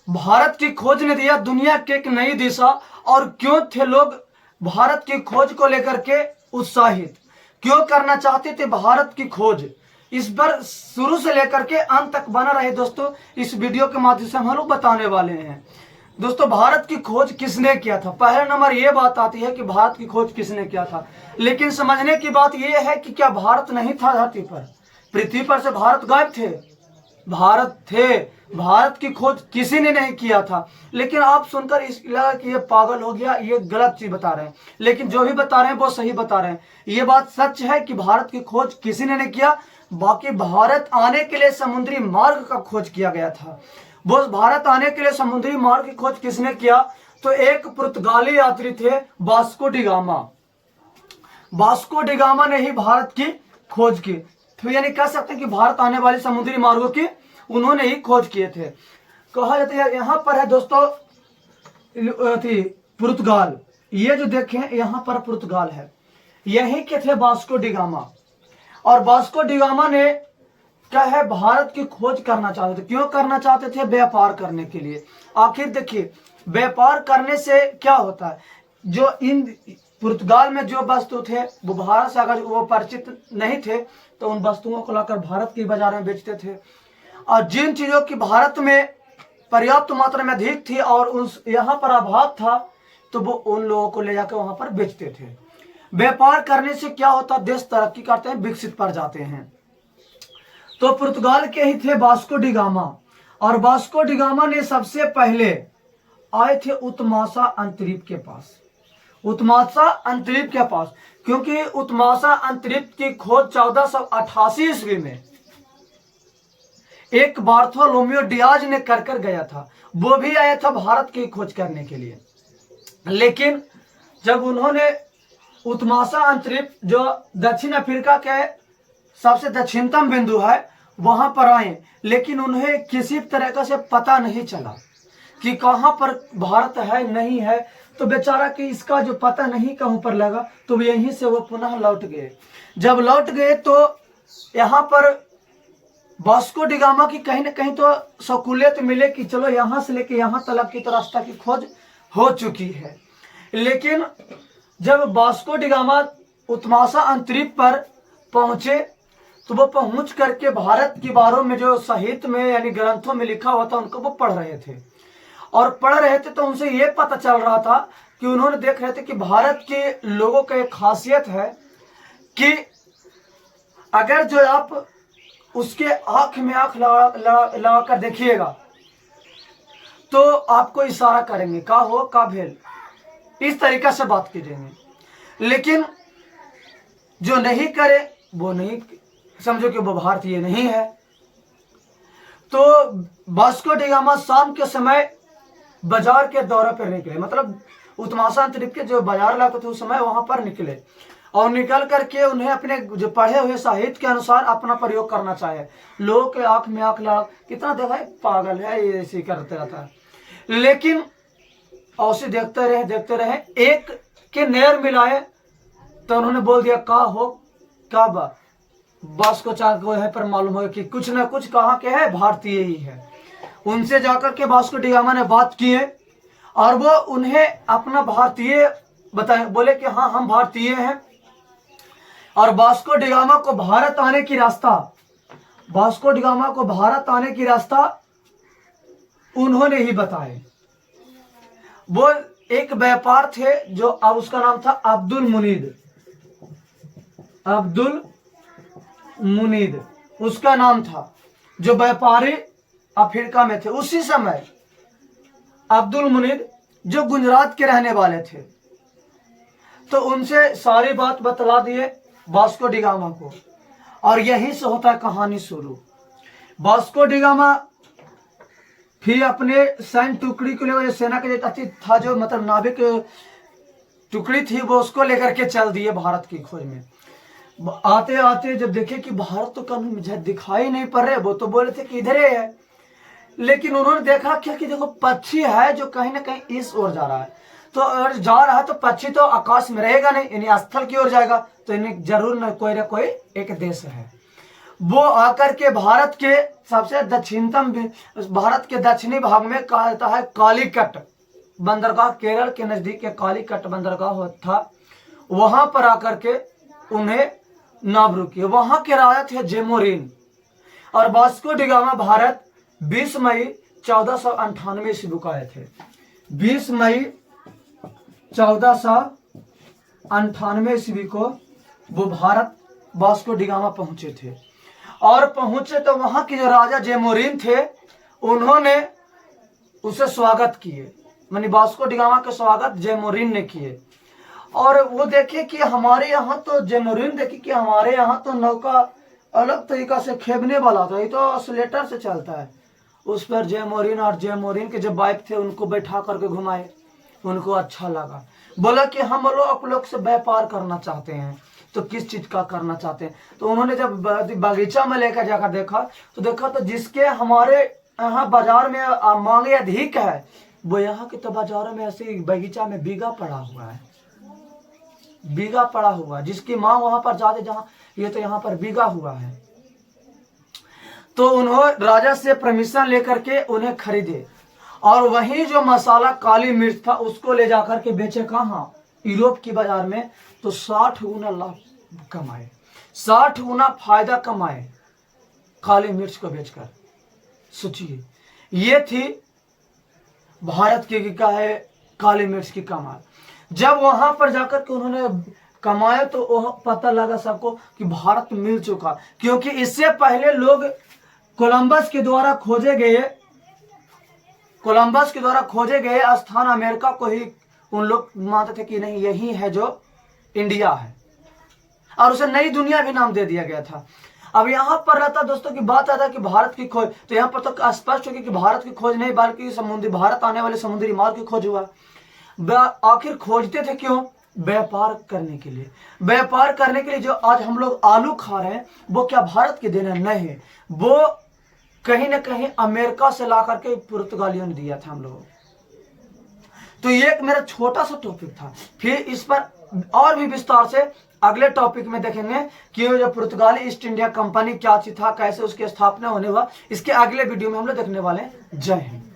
भारत की खोज ने दिया दुनिया के एक नई दिशा। और क्यों थे लोग भारत की खोज को लेकर के उत्साहित, क्यों करना चाहते थे भारत की खोज, इस पर शुरू से लेकर के अंत तक बना रहे दोस्तों। इस वीडियो के माध्यम से हम लोग बताने वाले हैं दोस्तों, भारत की खोज किसने किया था। पहला नंबर ये बात आती है कि भारत की खोज किसने किया था, लेकिन समझने की बात यह है कि क्या भारत नहीं था धरती पर, पृथ्वी पर से भारत गायब थे। भारत थे, भारत की खोज किसी ने नहीं किया था। लेकिन आप सुनकर इस लगा कि ये पागल हो गया, ये गलत चीज बता रहे हैं, लेकिन जो भी बता रहे हैं वो सही बता रहे हैं। ये बात सच है कि भारत की खोज किसी ने नहीं किया। बाकी भारत आने के लिए समुद्री मार्ग का खोज किया गया था। वो भारत आने के लिए समुद्री मार्ग की खोज किसने किया, तो एक पुर्तगाली यात्री थे वास्को डिगामा। वास्को डिगामा ने ही भारत की खोज की। तो यानी कह सकते हैं कि भारत आने वाले समुद्री मार्गों की उन्होंने ही खोज किए थे। कहा जाता है यहाँ पर है दोस्तों पुर्तगाल, ये जो देखें यहाँ पर पुर्तगाल है, यहीं के थे वास्को डिगामा। और वास्को डिगामा ने क्या है भारत की खोज करना चाहते थे। क्यों करना चाहते थे, व्यापार करने के लिए। आखिर देखिए व्यापार करने से क्या होता है, जो इन पुर्तगाल में जो वस्तु थे वो भारत से अगर वो परिचित नहीं थे तो उन वस्तुओं को लाकर भारत की बाजार में बेचते थे। और जिन चीजों की भारत में पर्याप्त मात्रा में अधिक थी और उस यहाँ पर अभाव था तो वो उन लोगों को ले जाकर वहां पर बेचते थे। व्यापार करने से क्या होता, देश तरक्की करते हैं, विकसित पर जाते हैं। तो पुर्तगाल के ही थे वास्को डिगामा। और वास्को डिगामा ने सबसे पहले आए थे उत्मासा अंतरिक्ष के पास, उत्मासा अंतरिक्ष के पास, क्योंकि उत्मासा अंतरिक्ष की खोज 1488 ईस्वी में एक बार्थोलोमियो डियाज ने कर गया था। वो भी आया था भारत की खोज करने के लिए। लेकिन जब उन्होंने उत्मासा अंतरिक्ष जो दक्षिण अफ्रीका के सबसे दक्षिणतम बिंदु है वहां पर आए, लेकिन उन्हें किसी तरह से पता नहीं चला कि कहां पर भारत है नहीं है। तो बेचारा कि इसका जो पता नहीं कहां पर लगा, तो यहीं से वो पुनः लौट गए। जब लौट गए तो यहाँ पर वास्को डिगामा की कहीं ना कहीं तो सहूलियत मिले कि चलो यहाँ से लेके यहाँ तक की तो रास्ता की खोज हो चुकी है। लेकिन जब वास्को डिगामा उत्मासा अंतरिक्ष पर पहुंचे तो वो पहुंच करके भारत के बारे में जो साहित्य में यानी ग्रंथों में लिखा हुआ था उनको वो पढ़ रहे थे। और पढ़ रहे थे तो उनसे ये पता चल रहा था कि उन्होंने देख रहे थे कि भारत के लोगों का एक खासियत है कि अगर जो आप उसके आंख में आंख लगा कर देखिएगा तो आपको इशारा करेंगे का हो का भेल, इस तरीका से बात कीजिएंगे। लेकिन जो नहीं करे वो नहीं समझो कि वो भारतीय नहीं है। तो वास्को डिगामा शाम के समय बाजार के दौरे पर निकले, मतलब उत्मासा अंतरिक्ष के जो बाजार लगता था उस समय वहां पर निकले और निकल करके उन्हें अपने जो पढ़े हुए साहित्य के अनुसार अपना प्रयोग करना चाहे। लोगों के आंख में आंख लगा, कितना देखा है पागल है ये, ऐसे करते रहता है। लेकिन औसे देखते रहे एक के नैर मिलाए तो उन्होंने बोल दिया का हो का बा। वास्को चार को है पर मालूम हो कि कुछ ना कुछ कहाँ के है, भारतीय ही है। उनसे जाकर के वास्को डिगामा ने बात की है और वो उन्हें अपना भारतीय बताए, बोले कि हाँ हम भारतीय हैं। और वास्को डिगामा को भारत आने की रास्ता उन्होंने ही बताए। वो एक व्यापार थे जो अब उसका नाम था अब्दुल मुनीद उसका नाम था, जो व्यापारी अफ्रीका में थे उसी समय। अब्दुल मुनीद जो गुजरात के रहने वाले थे, तो उनसे सारी बात बतला दिए वास्को डिगामा को। और यहीं से होता है कहानी शुरू। वास्को डिगामा फिर अपने सैन्य टुकड़ी को लेकर, सेना के जो था जो मतलब नाविक टुकड़ी थी वो उसको लेकर के चल दिए भारत की खोज में। आते आते जब देखे कि भारत तो कहीं दिखाई नहीं पड़ रहे, वो तो बोले थे कि इधर ही है। लेकिन उन्होंने देखा क्या कि देखो पक्षी है जो कहीं ना कहीं इस ओर जा रहा है, तो अगर जा रहा है तो पक्षी तो आकाश में रहेगा नहीं, यानी स्थल की ओर जाएगा, तो इन्हें जरूर न कोई एक देश है। वो आकर के भारत के सबसे दक्षिणतम भारत के दक्षिणी भाग में कहा जाता है कालीकट बंदरगाह, केरल के नजदीक के कालीकट बंदरगाह था, वहां पर आकर के उन्हें नाव रुकी। वहां के राजा थे जेमोरिन। और वास्को डी गामा भारत 20 मई 1498 ईस्वी को आए थे। 20 मई 1498 ईस्वी को वो भारत वास्को डी गामा पहुंचे थे। और पहुंचे तो वहां के जो राजा जेमोरिन थे उन्होंने उसे स्वागत किए, मानी वास्को डी गामा के स्वागत जेमोरिन ने किए। और वो देखे कि हमारे यहाँ तो जेमोरिन देखे कि हमारे यहाँ तो नौका अलग तरीका से खेबने वाला था, ये तो ऑसिलेटर से चलता है। उस पर जेमोरिन के जो वाइफ थे उनको बैठा करके घुमाए, उनको अच्छा लगा। बोला कि हम लोग आप लोग से व्यापार करना चाहते हैं, तो किस चीज का करना चाहते हैं। तो उन्होंने जब बगीचा में लेकर जाकर देखा तो जिसके हमारे यहाँ बाजार में मांगे अधिक है, वो यहाँ के तो बाजारों में ऐसे बगीचा में बीघा पड़ा हुआ है, बीघा पड़ा हुआ है, जिसकी मांग वहां पर ज्यादा, जहाँ ये तो यहाँ पर बीघा हुआ है। तो उन्होंने राजा से परमिशन लेकर के उन्हें खरीदे और वही जो मसाला काली मिर्च था उसको ले जाकर के बेचे कहाँ, यूरोप की बाजार में। तो 60 गुना लाभ कमाए, 60 गुना फायदा कमाए काली मिर्च को बेचकर। सोचिए, ये थी भारत की क्या है काली मिर्च की कमाल। जब वहां पर जाकर के उन्होंने कमाया तो पता लगा सबको कि भारत मिल चुका, क्योंकि इससे पहले लोग कोलंबस के द्वारा खोजे गए स्थान अमेरिका को ही उन लोग मानते थे कि नहीं यही है जो इंडिया है, और उसे नई दुनिया भी नाम दे दिया गया था। अब यहाँ पर रहता दोस्तों की बात आता है कि भारत की खोज, तो यहाँ पर तो स्पष्ट होगी कि भारत की खोज नहीं बल्कि भारत आने वाले समुद्री मार्ग की खोज हुआ। आखिर खोजते थे क्यों? व्यापार करने के लिए। व्यापार करने के लिए जो आज हम लोग आलू खा रहे हैं वो क्या भारत के देन नहीं है, वो कहीं ना कहीं अमेरिका से ला करके पुर्तगालियों ने दिया था हम लोगों। तो ये एक मेरा छोटा सा टॉपिक था, फिर इस पर और भी विस्तार से अगले टॉपिक में देखेंगे कि जो पुर्तगाली ईस्ट इंडिया कंपनी क्या चीज था, कैसे उसकी स्थापना होने हुआ, इसके अगले वीडियो में हम लोग देखने वाले हैं। जय हिंद।